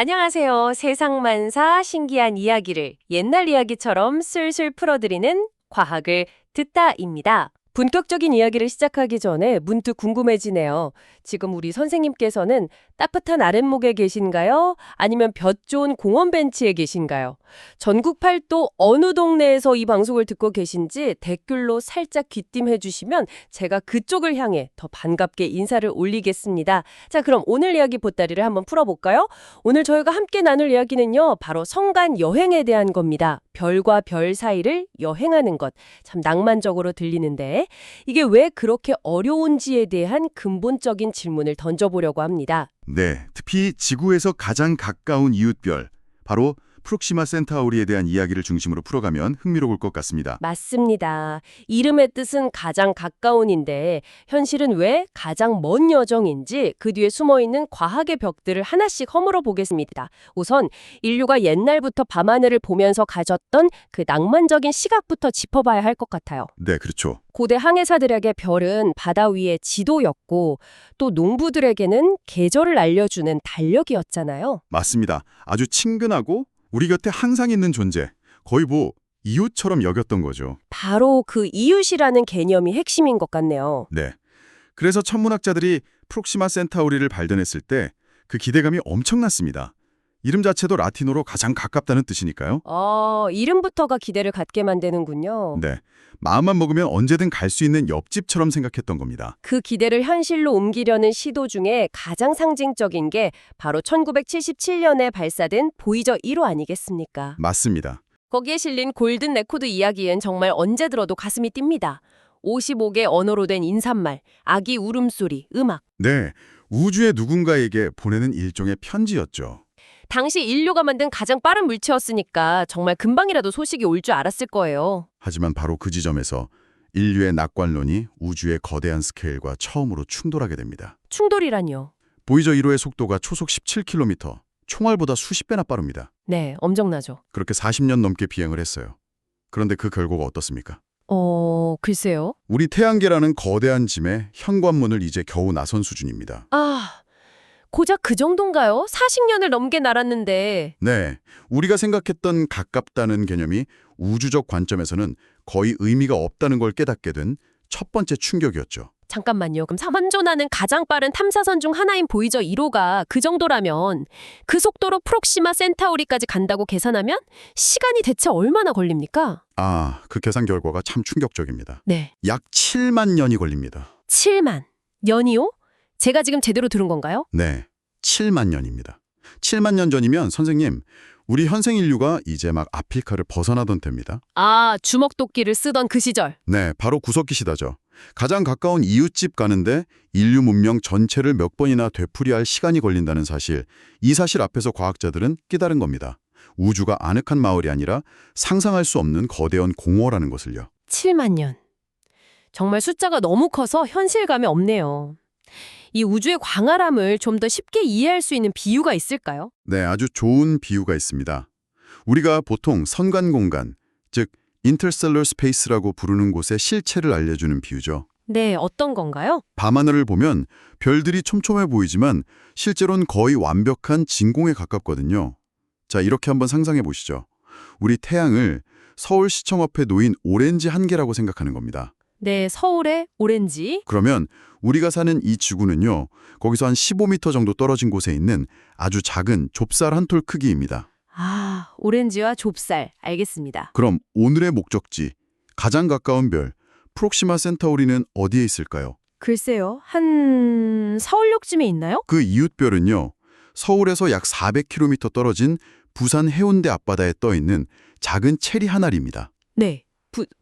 안녕하세요. 세상만사 신기한 이야기를 옛날 이야기처럼 술술 풀어드리는 과학을 듣다입니다. 본격적인 이야기를 시작하기 전에 문득 궁금해지네요. 지금 우리 선생님께서는 따뜻한 아랫목에 계신가요? 아니면 볕 좋은 공원 벤치에 계신가요? 전국 팔도 어느 동네에서 이 방송을 듣고 계신지 댓글로 살짝 귀띔해 주시면 제가 그쪽을 향해 더 반갑게 인사를 올리겠습니다. 자, 그럼 오늘 이야기 보따리를 한번 풀어볼까요? 오늘 저희가 함께 나눌 이야기는요, 바로 성간 여행에 대한 겁니다. 별과 별 사이를 여행하는 것. 참 낭만적으로 들리는데 이게 왜 그렇게 어려운지에 대한 근본적인 질문을 던져보려고 합니다. 네, 특히 지구에서 가장 가까운 이웃별, 바로 프록시마 센타우리에 대한 이야기를 중심으로 풀어가면 흥미로울 것 같습니다. 맞습니다. 이름의 뜻은 가장 가까운인데 현실은 왜 가장 먼 여정인지 그 뒤에 숨어있는 과학의 벽들을 하나씩 허물어 보겠습니다. 우선 인류가 옛날부터 밤하늘을 보면서 가졌던 그 낭만적인 시각부터 짚어봐야 할 것 같아요. 네, 그렇죠. 고대 항해사들에게 별은 바다 위의 지도였고 또 농부들에게는 계절을 알려주는 달력이었잖아요. 맞습니다. 아주 친근하고 우리 곁에 항상 있는 존재, 거의 이웃처럼 여겼던 거죠. 바로 그 이웃이라는 개념이 핵심인 것 같네요. 네. 그래서 천문학자들이 프록시마 센타우리를 발견했을 때 그 기대감이 엄청났습니다. 이름 자체도 라틴어로 가장 가깝다는 뜻이니까요. 이름부터가 기대를 갖게 만드는군요. 네. 마음만 먹으면 언제든 갈 수 있는 옆집처럼 생각했던 겁니다. 그 기대를 현실로 옮기려는 시도 중에 가장 상징적인 게 바로 1977년에 발사된 보이저 1호 아니겠습니까? 맞습니다. 거기에 실린 골든 레코드 이야기엔 정말 언제 들어도 가슴이 뜁니다. 55개 언어로 된 인사말, 아기 울음소리, 음악. 네. 우주의 누군가에게 보내는 일종의 편지였죠. 당시 인류가 만든 가장 빠른 물체였으니까 정말 금방이라도 소식이 올 줄 알았을 거예요. 하지만 바로 그 지점에서 인류의 낙관론이 우주의 거대한 스케일과 처음으로 충돌하게 됩니다. 충돌이라니요. 보이저 1호의 속도가 초속 17km, 총알보다 수십 배나 빠릅니다. 네, 엄청나죠. 그렇게 40년 넘게 비행을 했어요. 그런데 그 결과가 어떻습니까? 글쎄요. 우리 태양계라는 거대한 짐에 현관문을 이제 겨우 나선 수준입니다. 고작 그 정도인가요? 40년을 넘게 날았는데. 네, 우리가 생각했던 가깝다는 개념이 우주적 관점에서는 거의 의미가 없다는 걸 깨닫게 된 첫 번째 충격이었죠. 잠깐만요. 그럼 삼원조나는 가장 빠른 탐사선 중 하나인 보이저 1호가 그 정도라면 그 속도로 프록시마 센타우리까지 간다고 계산하면 시간이 대체 얼마나 걸립니까? 그 계산 결과가 참 충격적입니다. 네. 약 7만 년이 걸립니다. 7만 년이요? 제가 지금 제대로 들은 건가요? 네, 7만 년입니다. 7만 년 전이면 선생님, 우리 현생 인류가 이제 막 아프리카를 벗어나던 때입니다. 주먹도끼를 쓰던 그 시절. 네, 바로 구석기 시다죠. 가장 가까운 이웃집 가는데 인류 문명 전체를 몇 번이나 되풀이할 시간이 걸린다는 사실, 이 사실 앞에서 과학자들은 깨달은 겁니다. 우주가 아늑한 마을이 아니라 상상할 수 없는 거대한 공허라는 것을요. 7만 년. 정말 숫자가 너무 커서 현실감이 없네요. 이 우주의 광활함을 좀 더 쉽게 이해할 수 있는 비유가 있을까요? 네, 아주 좋은 비유가 있습니다. 우리가 보통 선간 공간, 즉 인터스텔러 스페이스라고 부르는 곳의 실체를 알려주는 비유죠. 네, 어떤 건가요? 밤하늘을 보면 별들이 촘촘해 보이지만 실제로는 거의 완벽한 진공에 가깝거든요. 자, 이렇게 한번 상상해 보시죠. 우리 태양을 서울시청 앞에 놓인 오렌지 한 개라고 생각하는 겁니다. 네, 서울의 오렌지. 그러면 우리가 사는 이 지구는요, 거기서 한 15m 정도 떨어진 곳에 있는 아주 작은 좁쌀 한 톨 크기입니다. 오렌지와 좁쌀. 알겠습니다. 그럼 오늘의 목적지, 가장 가까운 별, 프록시마 센타우리는 어디에 있을까요? 글쎄요, 한 서울역쯤에 있나요? 그 이웃별은요, 서울에서 약 400km 떨어진 부산 해운대 앞바다에 떠 있는 작은 체리 한 알입니다. 네,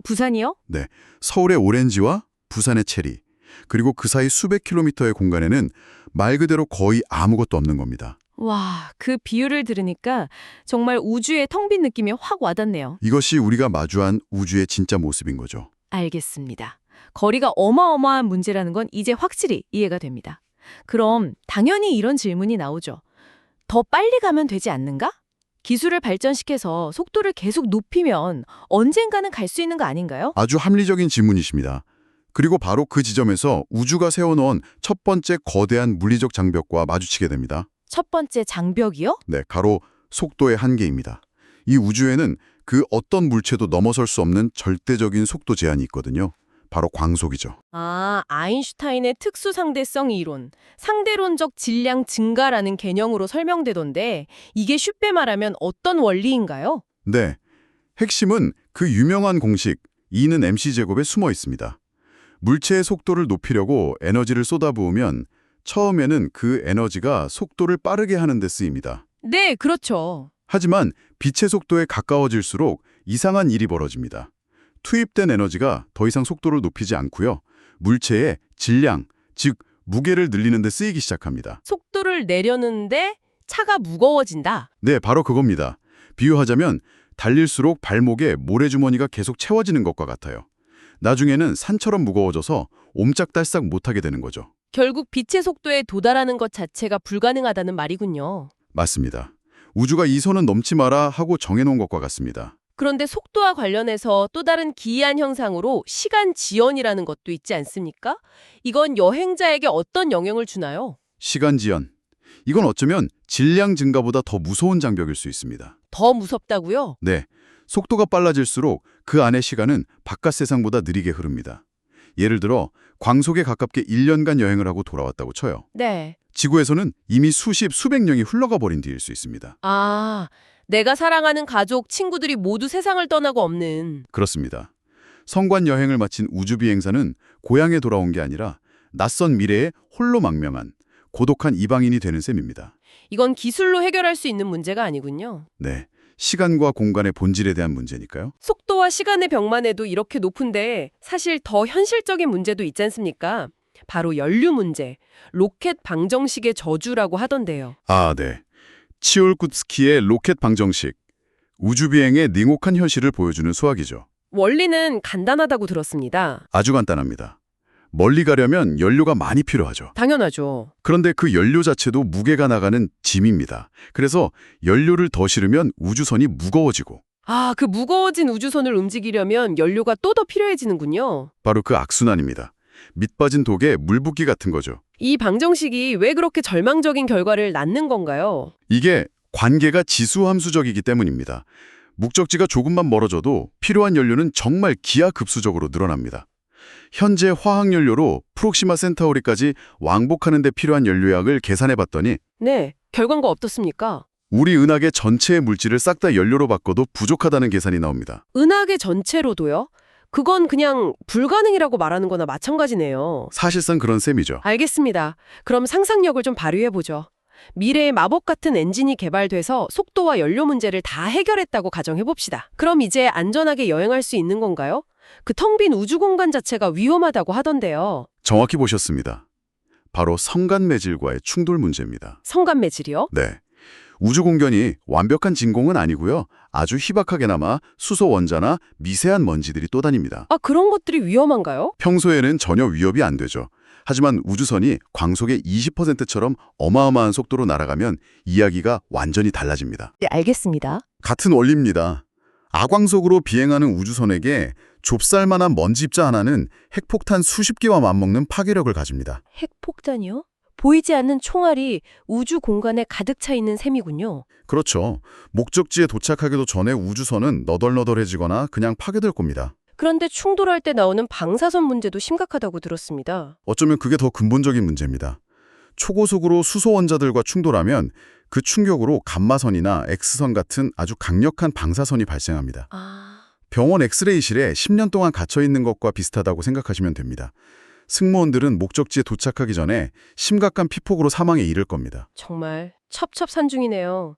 부산이요? 네, 서울의 오렌지와 부산의 체리, 그리고 그 사이 수백 킬로미터의 공간에는 말 그대로 거의 아무것도 없는 겁니다. 와, 그 비유를 들으니까 정말 우주의 텅 빈 느낌이 확 와닿네요. 이것이 우리가 마주한 우주의 진짜 모습인 거죠. 알겠습니다. 거리가 어마어마한 문제라는 건 이제 확실히 이해가 됩니다. 그럼 당연히 이런 질문이 나오죠. 더 빨리 가면 되지 않는가? 기술을 발전시켜서 속도를 계속 높이면 언젠가는 갈 수 있는 거 아닌가요? 아주 합리적인 질문이십니다. 그리고 바로 그 지점에서 우주가 세워놓은 첫 번째 거대한 물리적 장벽과 마주치게 됩니다. 첫 번째 장벽이요? 네, 가로 속도의 한계입니다. 이 우주에는 그 어떤 물체도 넘어설 수 없는 절대적인 속도 제한이 있거든요. 바로 광속이죠. 아, 아인슈타인의 특수상대성 이론, 상대론적 질량 증가라는 개념으로 설명되던데 이게 쉽게 말하면 어떤 원리인가요? 네, 핵심은 그 유명한 공식 E는 mc제곱에 숨어 있습니다. 물체의 속도를 높이려고 에너지를 쏟아부으면 처음에는 그 에너지가 속도를 빠르게 하는 데 쓰입니다. 네, 그렇죠. 하지만 빛의 속도에 가까워질수록 이상한 일이 벌어집니다. 투입된 에너지가 더 이상 속도를 높이지 않고요. 물체의 질량, 즉 무게를 늘리는 데 쓰이기 시작합니다. 속도를 내려는데 차가 무거워진다. 네, 바로 그겁니다. 비유하자면 달릴수록 발목에 모래주머니가 계속 채워지는 것과 같아요. 나중에는 산처럼 무거워져서 옴짝달싹 못하게 되는 거죠. 결국 빛의 속도에 도달하는 것 자체가 불가능하다는 말이군요. 맞습니다. 우주가 이 선은 넘지 마라 하고 정해놓은 것과 같습니다. 그런데 속도와 관련해서 또 다른 기이한 현상으로 시간 지연이라는 것도 있지 않습니까? 이건 여행자에게 어떤 영향을 주나요? 시간 지연. 이건 어쩌면 질량 증가보다 더 무서운 장벽일 수 있습니다. 더 무섭다고요? 네, 속도가 빨라질수록 그 안의 시간은 바깥 세상보다 느리게 흐릅니다. 예를 들어 광속에 가깝게 1년간 여행을 하고 돌아왔다고 쳐요. 네. 지구에서는 이미 수십, 수백 년이 흘러가 버린 뒤일 수 있습니다. 아, 내가 사랑하는 가족, 친구들이 모두 세상을 떠나고 없는. 그렇습니다. 성관 여행을 마친 우주비행사는 고향에 돌아온 게 아니라 낯선 미래에 홀로 망명한 고독한 이방인이 되는 셈입니다. 이건 기술로 해결할 수 있는 문제가 아니군요. 네, 시간과 공간의 본질에 대한 문제니까요. 속도와 시간의 벽만 해도 이렇게 높은데 사실 더 현실적인 문제도 있지 않습니까? 바로 연료 문제, 로켓 방정식의 저주라고 하던데요. 아, 네. 치올쿠츠키의 로켓 방정식. 우주비행의 냉혹한 현실을 보여주는 수학이죠. 원리는 간단하다고 들었습니다. 아주 간단합니다. 멀리 가려면 연료가 많이 필요하죠. 당연하죠. 그런데 그 연료 자체도 무게가 나가는 짐입니다. 그래서 연료를 더 실으면 우주선이 무거워지고 아, 그 무거워진 우주선을 움직이려면 연료가 또 더 필요해지는군요. 바로 그 악순환입니다. 밑빠진 독에 물 붓기 같은 거죠. 이 방정식이 왜 그렇게 절망적인 결과를 낳는 건가요? 이게 관계가 지수함수적이기 때문입니다. 목적지가 조금만 멀어져도 필요한 연료는 정말 기하급수적으로 늘어납니다. 현재 화학연료로 프록시마 센타우리까지 왕복하는 데 필요한 연료약을 계산해봤더니 네, 결과가 어떻습니까? 우리 은하계 전체의 물질을 싹 다 연료로 바꿔도 부족하다는 계산이 나옵니다. 은하계 전체로도요? 그건 그냥 불가능이라고 말하는 거나 마찬가지네요. 사실상 그런 셈이죠. 알겠습니다. 그럼 상상력을 좀 발휘해보죠. 미래의 마법 같은 엔진이 개발돼서 속도와 연료 문제를 다 해결했다고 가정해봅시다. 그럼 이제 안전하게 여행할 수 있는 건가요? 그 텅 빈 우주 공간 자체가 위험하다고 하던데요. 정확히 보셨습니다. 바로 성간매질과의 충돌 문제입니다. 성간매질이요? 네. 우주 공간이 완벽한 진공은 아니고요. 아주 희박하게나마 수소 원자나 미세한 먼지들이 떠다닙니다. 아, 그런 것들이 위험한가요? 평소에는 전혀 위협이 안 되죠. 하지만 우주선이 광속의 20%처럼 어마어마한 속도로 날아가면 이야기가 완전히 달라집니다. 네, 알겠습니다. 같은 원리입니다. 아광속으로 비행하는 우주선에게 좁쌀만한 먼지 입자 하나는 핵폭탄 수십 개와 맞먹는 파괴력을 가집니다. 핵폭탄이요? 보이지 않는 총알이 우주 공간에 가득 차 있는 셈이군요. 그렇죠. 목적지에 도착하기도 전에 우주선은 너덜너덜해지거나 그냥 파괴될 겁니다. 그런데 충돌할 때 나오는 방사선 문제도 심각하다고 들었습니다. 어쩌면 그게 더 근본적인 문제입니다. 초고속으로 수소 원자들과 충돌하면 그 충격으로 감마선이나 X선 같은 아주 강력한 방사선이 발생합니다. 병원 엑스레이실에 10년 동안 갇혀 있는 것과 비슷하다고 생각하시면 됩니다. 승무원들은 목적지에 도착하기 전에 심각한 피폭으로 사망에 이를 겁니다. 정말 첩첩산중이네요.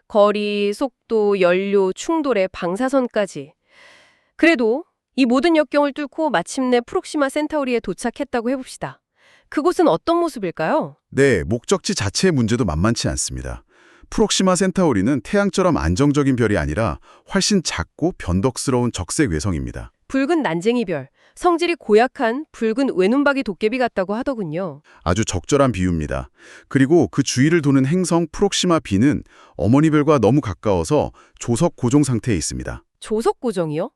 거리, 속도, 연료, 충돌에 방사선까지. 그래도 이 모든 역경을 뚫고 마침내 프록시마 센타우리에 도착했다고 해봅시다. 그곳은 어떤 모습일까요? 네, 목적지 자체의 문제도 만만치 않습니다. 프록시마 센타우리는 태양처럼 안정적인 별이 아니라 훨씬 작고 변덕스러운 적색 외성입니다. 붉은 난쟁이별, 성질이 고약한 붉은 외눈박이 도깨비 같다고 하더군요. 아주 적절한 비유입니다. 그리고 그 주위를 도는 행성 프록시마 B는 어머니별과 너무 가까워서 조석 고정 상태에 있습니다. 조석 고정이요?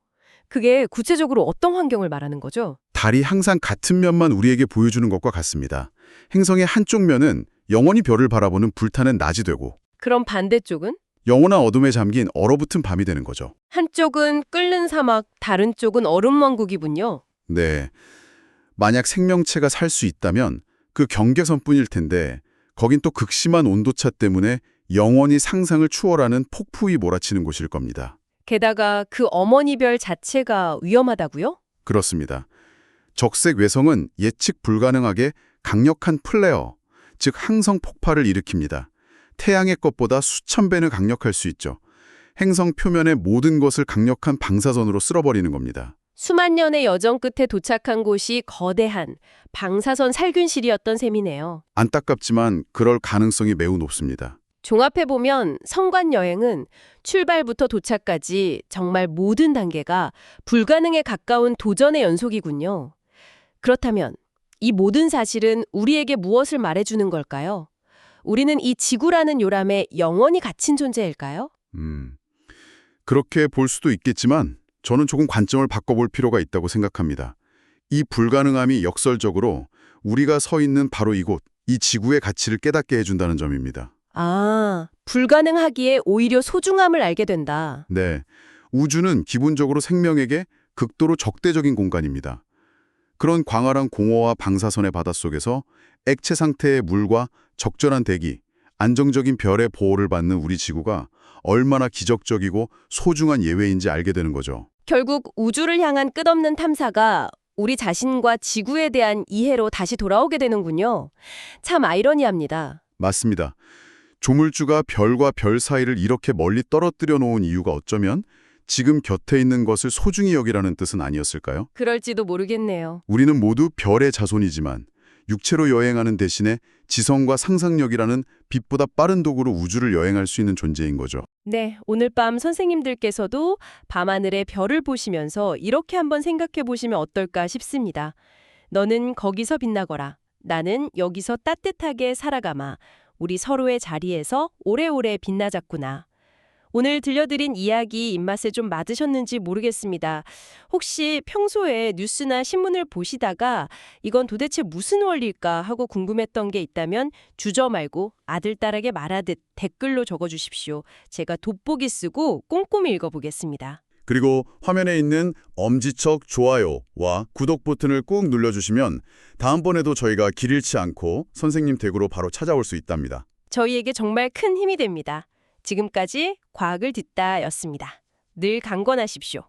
그게 구체적으로 어떤 환경을 말하는 거죠? 달이 항상 같은 면만 우리에게 보여주는 것과 같습니다. 행성의 한쪽 면은 영원히 별을 바라보는 불타는 낮이 되고 그럼 반대쪽은? 영원한 어둠에 잠긴 얼어붙은 밤이 되는 거죠. 한쪽은 끓는 사막, 다른 쪽은 얼음왕국이군요. 네. 만약 생명체가 살 수 있다면 그 경계선뿐일 텐데 거긴 또 극심한 온도차 때문에 영원히 상상을 추월하는 폭풍이 몰아치는 곳일 겁니다. 게다가 그 어머니 별 자체가 위험하다고요? 그렇습니다. 적색 외성은 예측 불가능하게 강력한 플레어, 즉 항성 폭발을 일으킵니다. 태양의 것보다 수천 배는 강력할 수 있죠. 행성 표면의 모든 것을 강력한 방사선으로 쓸어버리는 겁니다. 수만 년의 여정 끝에 도착한 곳이 거대한 방사선 살균실이었던 셈이네요. 안타깝지만 그럴 가능성이 매우 높습니다. 종합해보면 성관 여행은 출발부터 도착까지 정말 모든 단계가 불가능에 가까운 도전의 연속이군요. 그렇다면 이 모든 사실은 우리에게 무엇을 말해주는 걸까요? 우리는 이 지구라는 요람에 영원히 갇힌 존재일까요? 그렇게 볼 수도 있겠지만 저는 조금 관점을 바꿔볼 필요가 있다고 생각합니다. 이 불가능함이 역설적으로 우리가 서 있는 바로 이곳, 이 지구의 가치를 깨닫게 해준다는 점입니다. 아, 불가능하기에 오히려 소중함을 알게 된다. 네, 우주는 기본적으로 생명에게 극도로 적대적인 공간입니다. 그런 광활한 공허와 방사선의 바닷속에서 액체 상태의 물과 적절한 대기, 안정적인 별의 보호를 받는 우리 지구가 얼마나 기적적이고 소중한 예외인지 알게 되는 거죠. 결국 우주를 향한 끝없는 탐사가 우리 자신과 지구에 대한 이해로 다시 돌아오게 되는군요. 참 아이러니합니다. 맞습니다. 조물주가 별과 별 사이를 이렇게 멀리 떨어뜨려 놓은 이유가 어쩌면 지금 곁에 있는 것을 소중히 여기라는 뜻은 아니었을까요? 그럴지도 모르겠네요. 우리는 모두 별의 자손이지만 육체로 여행하는 대신에 지성과 상상력이라는 빛보다 빠른 도구로 우주를 여행할 수 있는 존재인 거죠. 네, 오늘 밤 선생님들께서도 밤하늘의 별을 보시면서 이렇게 한번 생각해 보시면 어떨까 싶습니다. 너는 거기서 빛나거라. 나는 여기서 따뜻하게 살아가마. 우리 서로의 자리에서 오래오래 빛나자꾸나. 오늘 들려드린 이야기 입맛에 좀 맞으셨는지 모르겠습니다. 혹시 평소에 뉴스나 신문을 보시다가 이건 도대체 무슨 원리일까 하고 궁금했던 게 있다면 주저 말고 아들딸에게 말하듯 댓글로 적어주십시오. 제가 돋보기 쓰고 꼼꼼히 읽어보겠습니다. 그리고 화면에 있는 엄지척 좋아요와 구독 버튼을 꾹 눌러주시면 다음번에도 저희가 길 잃지 않고 선생님 댁으로 바로 찾아올 수 있답니다. 저희에게 정말 큰 힘이 됩니다. 지금까지 과학을 듣다였습니다. 늘 강건하십시오.